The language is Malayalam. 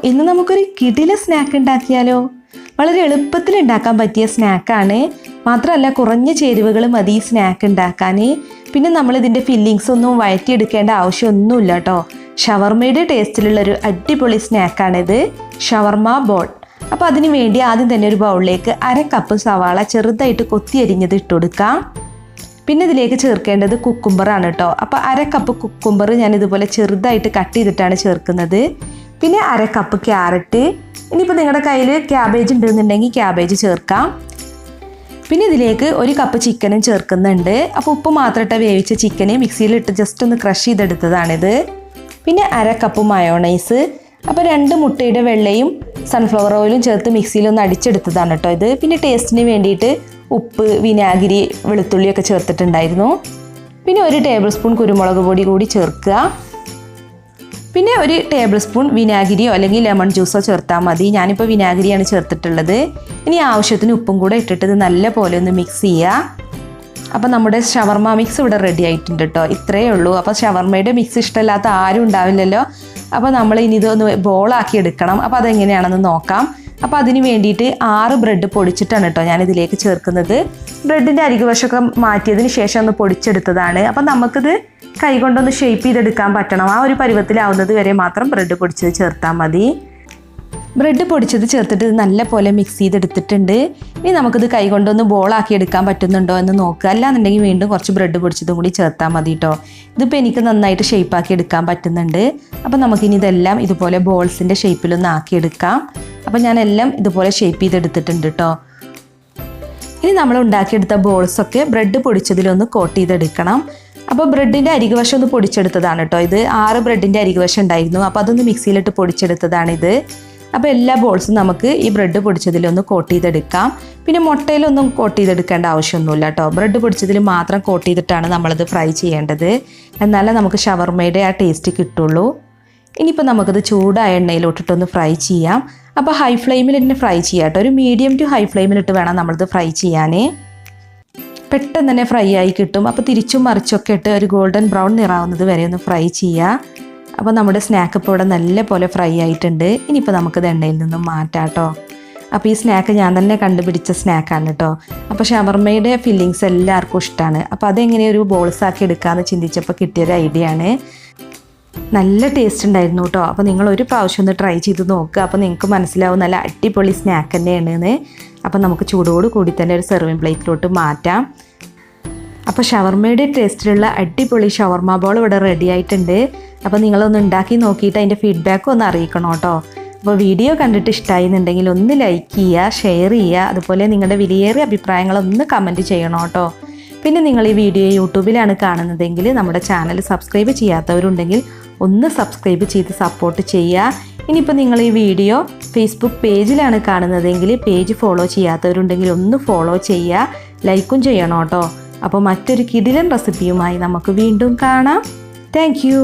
ഇന്ന് നമുക്കൊരു കിടില സ്നാക്ക് ഉണ്ടാക്കിയാലോ? വളരെ എളുപ്പത്തിൽ ഉണ്ടാക്കാൻ പറ്റിയ സ്നാക്കാണ്. മാത്രമല്ല കുറഞ്ഞ ചേരുവകൾ മതി ഈ സ്നാക്ക് ഉണ്ടാക്കാൻ. പിന്നെ നമ്മളിതിൻ്റെ ഫില്ലിങ്സ് ഒന്നും വഴറ്റിയെടുക്കേണ്ട ആവശ്യമൊന്നുമില്ല കേട്ടോ. ഷവർമയുടെ ടേസ്റ്റിലുള്ളൊരു അടിപൊളി സ്നാക്കാണിത്, ഷവർമ ബോൾ. അപ്പോൾ അതിന് വേണ്ടി ആദ്യം തന്നെ ഒരു ബൗളിലേക്ക് 1/2 കപ്പ് സവാള ചെറുതായിട്ട് കൊത്തി അരിഞ്ഞത് ഇട്ട് കൊടുക്കാം. പിന്നെ ഇതിലേക്ക് ചേർക്കേണ്ടത് കുക്കുംബറാണ് കേട്ടോ. അപ്പോൾ 1/2 കപ്പ് കുക്കുംബർ ഞാൻ ഇതുപോലെ ചെറുതായിട്ട് കട്ട് ചെയ്തിട്ടാണ് ചേർക്കുന്നത്. പിന്നെ 1/2 കപ്പ് ക്യാരറ്റ്. ഇനിയിപ്പോൾ നിങ്ങളുടെ കയ്യിൽ ക്യാബേജ് ഉണ്ടെന്നുണ്ടെങ്കിൽ ക്യാബേജ് ചേർക്കാം. പിന്നെ ഇതിലേക്ക് 1 കപ്പ് ചിക്കനും ചേർക്കുന്നുണ്ട്. അപ്പോൾ ഉപ്പ് മാത്രമിട്ട് വേവിച്ച ചിക്കന് മിക്സിയിലിട്ട് ജസ്റ്റ് ഒന്ന് ക്രഷ് ചെയ്തെടുത്തതാണിത്. പിന്നെ 1/2 കപ്പ് മയോണൈസ്. അപ്പോൾ 2 മുട്ടയുടെ വെള്ളയും സൺഫ്ലവർ ഓയിലും ചേർത്ത് മിക്സിയിലൊന്ന് അടിച്ചെടുത്തതാണ് കേട്ടോ ഇത്. പിന്നെ ടേസ്റ്റിന് വേണ്ടിയിട്ട് ഉപ്പ്, വിനാഗിരി, വെളുത്തുള്ളിയൊക്കെ ചേർത്തിട്ടുണ്ടായിരുന്നു. പിന്നെ 1 ടേബിൾ സ്പൂൺ കുരുമുളക് പൊടി കൂടി ചേർക്കുക. പിന്നെ 1 ടേബിൾ സ്പൂൺ വിനാഗിരിയോ അല്ലെങ്കിൽ ലെമൺ ജ്യൂസോ ചേർത്താൽ മതി. ഞാനിപ്പോൾ വിനാഗിരിയാണ് ചേർത്തിട്ടുള്ളത്. ഇനി ആവശ്യത്തിന് ഉപ്പും കൂടെ ഇട്ടിട്ട് ഇത് നല്ല പോലെ ഒന്ന് മിക്സ് ചെയ്യുക. അപ്പോൾ നമ്മുടെ ഷവർമ മിക്സ് ഇവിടെ റെഡി ആയിട്ടുണ്ട് കേട്ടോ. ഇത്രയേ ഉള്ളൂ. അപ്പോൾ ഷവർമയുടെ മിക്സ് ഇഷ്ടമില്ലാത്ത ആരും ഉണ്ടാവില്ലല്ലോ. അപ്പോൾ നമ്മൾ ഇനി ഇതൊന്ന് ബോളാക്കി എടുക്കണം. അപ്പോൾ അതെങ്ങനെയാണെന്ന് നോക്കാം. അപ്പോൾ അതിന് വേണ്ടിയിട്ട് 6 ബ്രെഡ് പൊടിച്ചിട്ടാണ് കേട്ടോ ഞാനിതിലേക്ക് ചേർക്കുന്നത്. ബ്രെഡിൻ്റെ അരികുവശമൊക്കെ മാറ്റിയതിന് ശേഷം ഒന്ന് പൊടിച്ചെടുത്തതാണ്. അപ്പം നമുക്കിത് കൈകൊണ്ടൊന്ന് ഷേപ്പ് ചെയ്തെടുക്കാൻ പറ്റണം. ആ ഒരു പരുവത്തിലാവുന്നത് വരെ മാത്രം ബ്രെഡ് പൊടിച്ചത് ചേർത്താൽ മതി. ബ്രെഡ് പൊടിച്ചത് ചേർത്തിട്ട് ഇത് നല്ല പോലെ മിക്സ് ചെയ്തെടുത്തിട്ടുണ്ട്. ഇനി നമുക്കിത് കൈകൊണ്ടൊന്ന് ബോളാക്കി എടുക്കാൻ പറ്റുന്നുണ്ടോ എന്ന് നോക്കുക. അല്ലാന്നുണ്ടെങ്കിൽ വീണ്ടും കുറച്ച് ബ്രെഡ് പൊടിച്ചതും കൂടി ചേർത്താൽ മതി കേട്ടോ. ഇതിപ്പോൾ എനിക്ക് നന്നായിട്ട് ഷേപ്പാക്കി എടുക്കാൻ പറ്റുന്നുണ്ട്. അപ്പോൾ നമുക്കിനി ഇതെല്ലാം ഇതുപോലെ ബോൾസിൻ്റെ ഷേപ്പിലൊന്ന് ആക്കിയെടുക്കാം. അപ്പോൾ ഞാനെല്ലാം ഇതുപോലെ ഷേപ്പ് ചെയ്തെടുത്തിട്ടുണ്ട് കേട്ടോ. ഇനി നമ്മൾ ഉണ്ടാക്കിയെടുത്ത ബോൾസൊക്കെ ബ്രെഡ് പൊടിച്ചതിലൊന്ന് കോട്ട് ചെയ്തെടുക്കണം. അപ്പോൾ ബ്രെഡിൻ്റെ അരികുവശം ഒന്ന് പൊടിച്ചെടുത്തതാണ് കേട്ടോ ഇത്. 6 ബ്രെഡിൻ്റെ അരികുവശം ഉണ്ടായിരുന്നു. അപ്പോൾ അതൊന്ന് മിക്സിയിലിട്ട് പൊടിച്ചെടുത്തതാണിത്. അപ്പോൾ എല്ലാ ബോൾസും നമുക്ക് ഈ ബ്രെഡ് പൊടിച്ചതിലൊന്ന് കോട്ട് ചെയ്തെടുക്കാം. പിന്നെ മുട്ടയിലൊന്നും കോട്ട് ചെയ്തെടുക്കേണ്ട ആവശ്യമൊന്നുമില്ല കേട്ടോ. ബ്രെഡ് പൊടിച്ചതിൽ മാത്രം കോട്ട് ചെയ്തിട്ടാണ് നമ്മളത് ഫ്രൈ ചെയ്യേണ്ടത്. എന്നാലേ നമുക്ക് ഷവർമയുടെ ആ ടേസ്റ്റ് കിട്ടുള്ളൂ. ഇനിയിപ്പോൾ നമുക്കത് ചൂടായ എണ്ണയിലോട്ടിട്ടൊന്ന് ഫ്രൈ ചെയ്യാം. അപ്പോൾ ഹൈ ഫ്ലെയിമിൽ തന്നെ ഫ്രൈ ചെയ്യാം കേട്ടോ. ഒരു മീഡിയം ടു ഹൈ ഫ്ലെയിമിലിട്ട് വേണം നമ്മളിത് ഫ്രൈ ചെയ്യാൻ. പെട്ടെന്ന് തന്നെ ഫ്രൈ ആയി കിട്ടും. അപ്പോൾ തിരിച്ചും മറിച്ചൊക്കെ ഇട്ട് ഒരു ഗോൾഡൻ ബ്രൗൺ നിറാവുന്നത് വരെ ഒന്ന് ഫ്രൈ ചെയ്യുക. അപ്പോൾ നമ്മുടെ സ്നാക്ക് ഇപ്പോൾ ഇവിടെ നല്ല പോലെ ഫ്രൈ ആയിട്ടുണ്ട്. ഇനിയിപ്പോൾ നമുക്കിത് എണ്ണയിൽ നിന്നും മാറ്റാം കേട്ടോ. അപ്പോൾ ഈ സ്നാക്ക് ഞാൻ തന്നെ കണ്ടുപിടിച്ച സ്നാക്കാണ് കേട്ടോ. അപ്പോൾ ഷവർമയുടെ ഫില്ലിങ്സ് എല്ലാവർക്കും ഇഷ്ടമാണ്. അപ്പോൾ അതെങ്ങനെ ഒരു ബോൾസാക്കി എടുക്കാമെന്ന് ചിന്തിച്ചപ്പോൾ കിട്ടിയൊരു ഐഡിയ ആണ്. നല്ല ടേസ്റ്റ് ഉണ്ടായിരുന്നു കേട്ടോ. അപ്പോൾ നിങ്ങൾ ഒരു പ്രാവശ്യം ഒന്ന് ട്രൈ ചെയ്ത് നോക്കുക. അപ്പോൾ നിങ്ങൾക്ക് മനസ്സിലാവും നല്ല അടിപൊളി സ്നാക്ക് തന്നെയാണെന്ന്. അപ്പോൾ നമുക്ക് ചൂടോട് കൂടി തന്നെ ഒരു സെർവിങ് പ്ലേറ്റിലോട്ട് മാറ്റാം. അപ്പോൾ ഷവർമയുടെ ടേസ്റ്റിലുള്ള അടിപൊളി ഷവർമ ബോൾ ഇവിടെ റെഡി ആയിട്ടുണ്ട്. അപ്പോൾ നിങ്ങളൊന്ന് ഉണ്ടാക്കി നോക്കിയിട്ട് അതിൻ്റെ ഫീഡ്ബാക്ക് ഒന്ന് അറിയിക്കണം കേട്ടോ. അപ്പോൾ വീഡിയോ കണ്ടിട്ട് ഇഷ്ടമായി എന്നുണ്ടെങ്കിൽ ഒന്ന് ലൈക്ക് ചെയ്യുക, ഷെയർ ചെയ്യുക. അതുപോലെ നിങ്ങളുടെ വിലയേറിയ അഭിപ്രായങ്ങളൊന്ന് കമൻറ്റ് ചെയ്യണം കേട്ടോ. പിന്നെ നിങ്ങൾ ഈ വീഡിയോ യൂട്യൂബിലാണ് കാണുന്നതെങ്കിൽ നമ്മുടെ ചാനൽ സബ്സ്ക്രൈബ് ചെയ്യാത്തവരുണ്ടെങ്കിൽ ഒന്ന് സബ്സ്ക്രൈബ് ചെയ്ത് സപ്പോർട്ട് ചെയ്യുക. ഇനിയിപ്പോൾ നിങ്ങൾ ഈ വീഡിയോ ഫേസ്ബുക്ക് പേജിലാണ് കാണുന്നതെങ്കിൽ പേജ് ഫോളോ ചെയ്യാത്തവരുണ്ടെങ്കിൽ ഒന്ന് ഫോളോ ചെയ്യുക, ലൈക്കും ചെയ്യണം കേട്ടോ. അപ്പോൾ മറ്റൊരു കിടിലൻ റെസിപ്പിയുമായി നമുക്ക് വീണ്ടും കാണാം. Thank you.